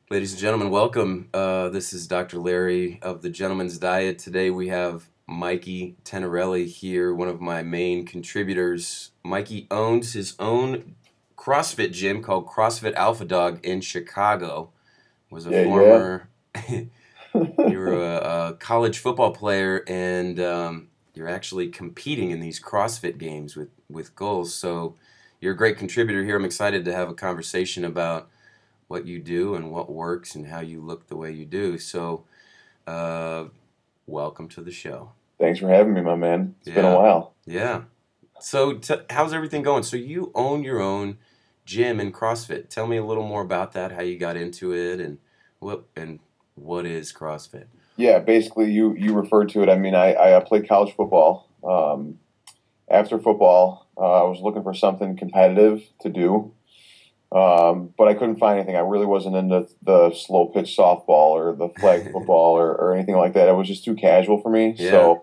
Ladies and gentlemen, welcome. This is Dr. Larry of the Gentleman's Diet. Today we have Mikey Tenerelli here, one of my main contributors. Mikey owns his own CrossFit gym called CrossFit Alpha Dog in Chicago. Was a Yeah, yeah. former, you were a college football player, and you're actually competing in these CrossFit games with goals. So you're a great contributor here. I'm excited to have a conversation about what you do and what works and how you look the way you do. So, uh, welcome to the show. Thanks for having me, my man. It's been a Yeah, while. yeah. So, how's everything going? So, you own your own gym in CrossFit. Tell me a little more about that. How you got into it, and what is CrossFit? Yeah, basically, you referred to it. I mean, I played college football. After football, I was looking for something competitive to do, but I couldn't find anything. I really wasn't into the slow pitch softball or the flag football or anything like that. It was just too casual for me. Yeah. So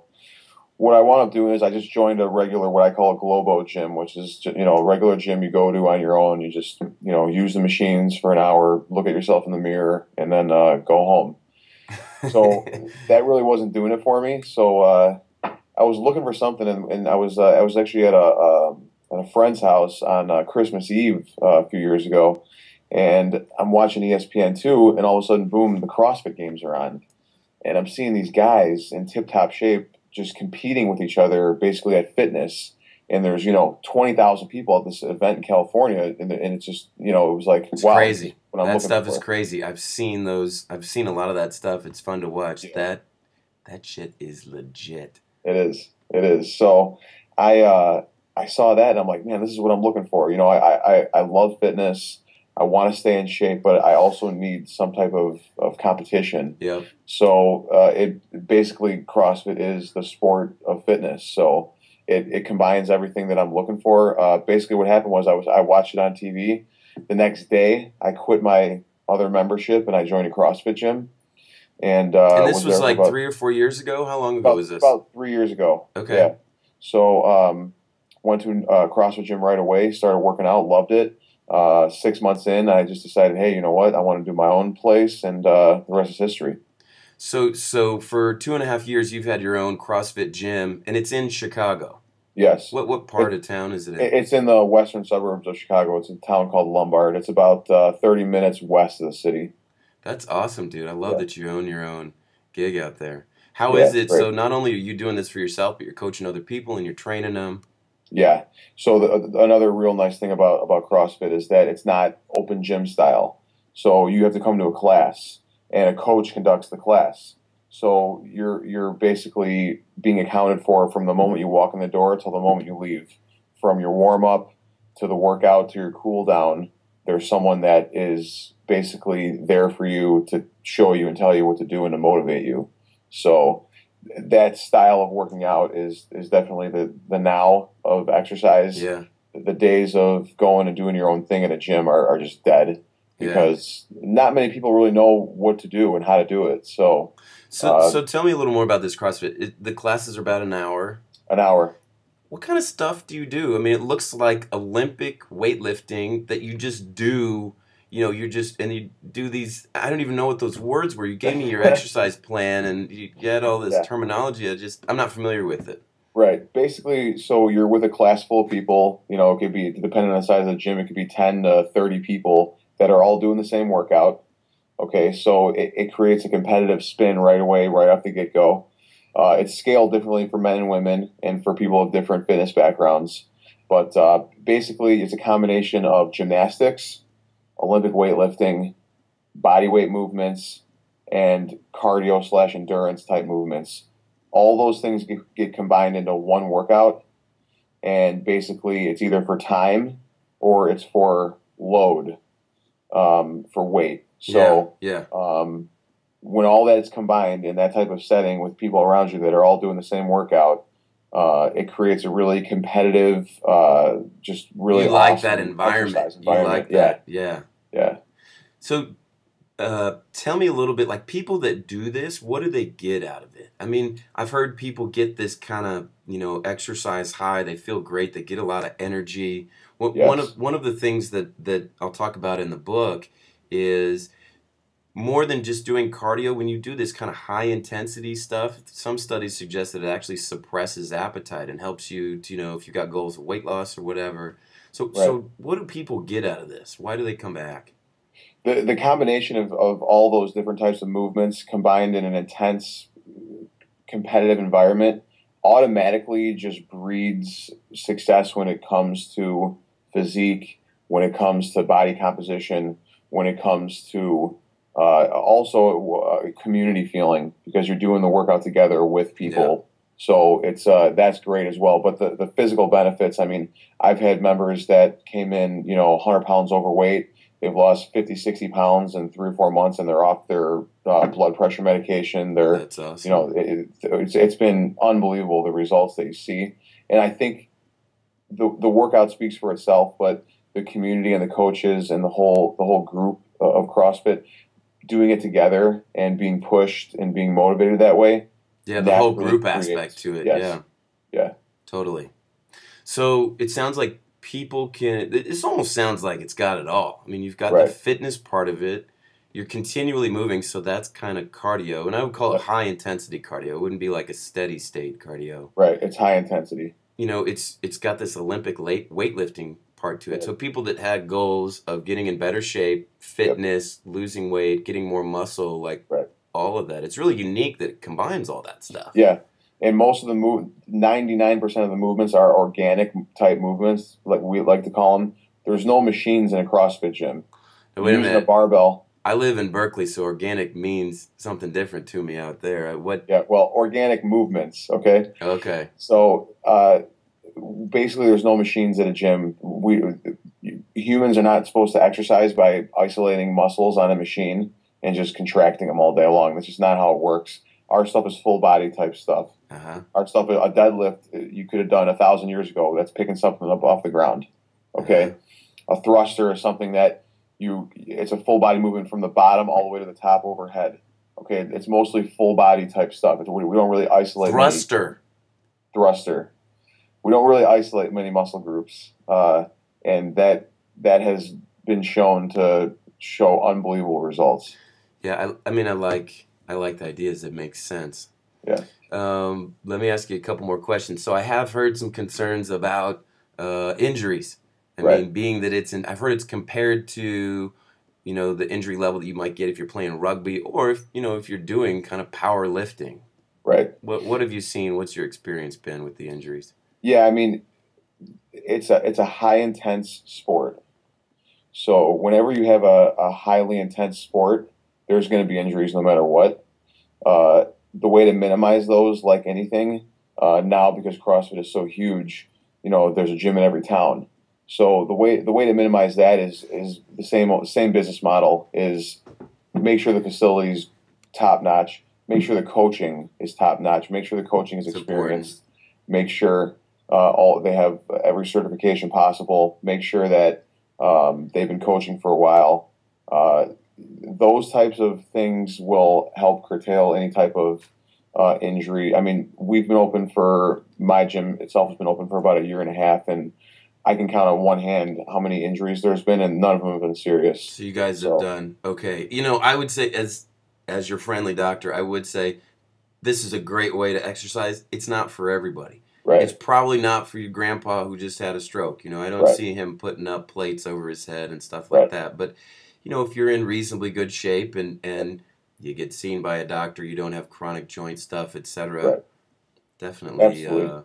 what I wound up doing is I just joined a regular, what I call a Globo gym, which is a regular gym you go to on your own. You just use the machines for an hour, look at yourself in the mirror, and then go home. So that really wasn't doing it for me. So I was looking for something, and I was actually at a friend's house on Christmas Eve a few years ago, and I'm watching ESPN2, and all of a sudden, boom, the CrossFit games are on, and I'm seeing these guys in tip-top shape just competing with each other basically at fitness. And there's 20,000 people at this event in California, and it's just it was like, It's wow, this is crazy. what I'm That looking stuff is for. crazy. I've seen those. I've seen a lot of that stuff. It's fun to watch. Yeah, That shit is legit. it is. It is. So I uh, I saw that, and I'm like, man, this is what I'm looking for. I love fitness. I want to stay in shape, but I also need some type of competition. Yep. So it basically CrossFit is the sport of fitness. So it combines everything that I'm looking for. Basically, what happened was I watched it on TV. The next day, I quit my other membership and I joined a CrossFit gym and And this was was there for like 3 or 4 years ago. How long ago about was this? about 3 years ago. Okay. Yeah. So went to a CrossFit gym right away. Started working out. Loved it. 6 months in, I just decided, hey, you know what? I want to do my own place, and the rest is history. So for 2.5 years, you've had your own CrossFit gym, and it's in Chicago. Yes. What part It, of town is it in? it's in the western suburbs of Chicago. It's a town called Lombard. It's about 30 minutes west of the city. That's awesome, dude. I love Yeah. that you own your own gig out there. How Yeah. is It's it? great. So not only are you doing this for yourself, but you're coaching other people and you're training them. Yeah. So another real nice thing about CrossFit is that it's not open gym style. So you have to come to a class, and a coach conducts the class. So you're basically being accounted for from the moment you walk in the door till the moment you leave. From your warm up to the workout to your cool down, there's someone that is basically there for you to show you and tell you what to do and to motivate you. So that style of working out is definitely the now of exercise. Yeah, The days of going and doing your own thing at a gym are just dead yeah. because not many people really know what to do and how to do it. So So uh, so tell me a little more about this CrossFit. The classes are about an hour. an hour. What kind of stuff do you do? I mean, it looks like Olympic weightlifting that you just do. You're just and you do these. I don't even know what those words were. You gave me your exercise plan, and you had all this Yeah, terminology. I'm not familiar with it. right. Basically, so you're with a class full of people. It could be, depending on the size of the gym, it could be 10 to 30 people that are all doing the same workout. Okay, so it creates a competitive spin right away, right off the get go. It's scaled differently for men and women and for people of different fitness backgrounds. But basically, it's a combination of gymnastics, Olympic weightlifting, body weight movements, and cardio slash endurance type movements. All those things get combined into one workout. And basically, it's either for time or it's for load, for weight. Yeah, So yeah, when all that is combined in that type of setting with people around you that are all doing the same workout, it creates a really competitive, just you really like that awesome environment. exercise You environment. like Yeah, that, yeah. yeah. So tell me a little bit, like people that do this, what do they get out of it? I mean, I've heard people get this kind of, exercise high. They feel great. They get a lot of energy. One of Yes. one of the things that I'll talk about in the book is more than just doing cardio, when you do this kind of high intensity stuff, some studies suggest that it actually suppresses appetite and helps you to, if you've got goals of weight loss or whatever. So, Right. so what do people get out of this? Why do they come back? The combination of all those different types of movements combined in an intense competitive environment automatically just breeds success when it comes to physique, when it comes to body composition, when it comes to also community feeling, because you're doing the workout together with Yeah. people. So it's that's great as well. But the physical benefits, I mean, I've had members that came in, 100 pounds overweight. They've lost 50, 60 pounds in 3 or 4 months, and they're off their blood pressure medication. That's awesome. It's been unbelievable, the results that you see. And I think the workout speaks for itself, but the community and the coaches and the whole group of CrossFit doing it together and being pushed and being motivated that way Yeah, the whole naturally group aspect creates. to it. Yes. Yeah, Yeah. totally. So it sounds like people can, this almost sounds like it's got it all. I mean, you've got the Right. fitness part of it. You're continually moving, so that's kind of cardio. And I would call it Yep. high intensity cardio. It wouldn't be like a steady state cardio. Right. It's high intensity. It's got this Olympic weightlifting part to it. Right. So people that had goals of getting in better shape, Yep. fitness, losing weight, getting more muscle, like Right. all of that. It's really unique that it combines all that stuff. Yeah. And most of the 99% of the movements are organic type movements, like we like to call them. There's no machines in a CrossFit gym. Now, You're wait a using a minute. barbell. I live in Berkeley, so organic means something different to me out there. What? Yeah. Well, organic movements. Okay. Okay. So basically, there's no machines at a gym. Humans are not supposed to exercise by isolating muscles on a machine and just contracting them all day long. That's just not how it works. Our stuff is full body type stuff. Uh-huh. Our stuff, a deadlift, you could have done 1,000 years ago. That's picking something up off the ground. Okay, a thruster is something that it's a full body movement from the bottom all the way to the top overhead. Okay, it's mostly full body type stuff. We don't really isolate Thruster. thruster. We don't really isolate many muscle groups, and that has been shown to show unbelievable results. Yeah, I mean, I like the ideas that make sense. Yeah. Let me ask you a couple more questions. So I have heard some concerns about injuries. I Right. mean, being that I've heard it's compared to, the injury level that you might get if you're playing rugby or if you're doing kind of power lifting. Right. What have you seen? What's your experience been with the injuries? Yeah, I mean, it's a high intense sport. So whenever you have a highly intense sport, there's going to be injuries no matter what. The way to minimize those, like anything, now because CrossFit is so huge, there's a gym in every town. So the way to minimize that is the same business model, is make sure the facility's top notch, make sure the coaching is top notch, make sure the coaching is It's experienced, make sure they have every certification possible, make sure that they've been coaching for a while. Those types of things will help curtail any type of injury. I mean, my gym itself has been open for about a year and a half, and I can count on one hand how many injuries there's been, and none of them have been serious. So you guys have done okay. I would say as your friendly doctor, I would say this is a great way to exercise. It's not for everybody. Right. It's probably not for your grandpa who just had a stroke. I don't Right. see him putting up plates over his head and stuff like Right. that. But if you're in reasonably good shape and you get seen by a doctor, you don't have chronic joint stuff, etc. Right. Definitely. Absolutely.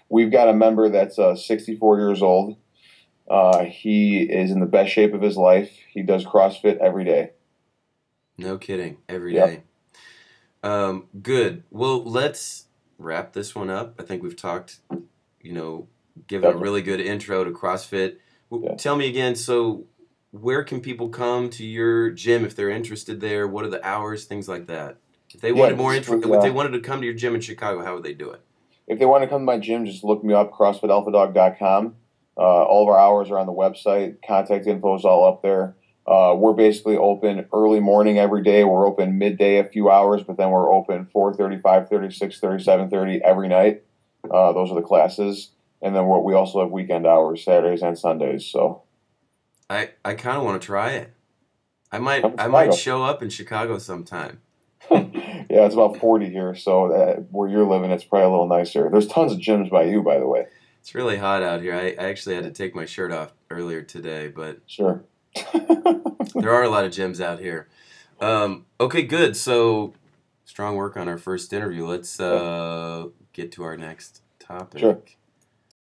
We've got a member that's 64 years old. He is in the best shape of his life. He does CrossFit every day. No kidding. Every Yep. day. Good. Well, let's wrap this one up. I think we've talked, given a Definitely. really good intro to CrossFit. Yeah. Tell me again, so where can people come to your gym if they're interested there? What are the hours? Things like that. If they wanted more info, if they wanted to come to your gym in Chicago, how would they do it? If they want to come to my gym, just look me up, CrossFitAlphadog.com. All of our hours are on the website. Contact info is all up there. We're basically open early morning every day. We're open midday a few hours, but then we're open 4:30, 5:30, 6:30, 7:30 every night. Those are the classes. And then we also have weekend hours, Saturdays and Sundays. So I kind of want to try it. Come to I might Chicago. show up in Chicago sometime. Yeah, it's about 40 here, so where you're living, it's probably a little nicer. There's tons of gyms by you, by the way. It's really hot out here. I actually had to take my shirt off earlier today, but Sure. there are a lot of gyms out here. Okay, good. So strong work on our first interview. Let's Yeah, get to our next sure. topic.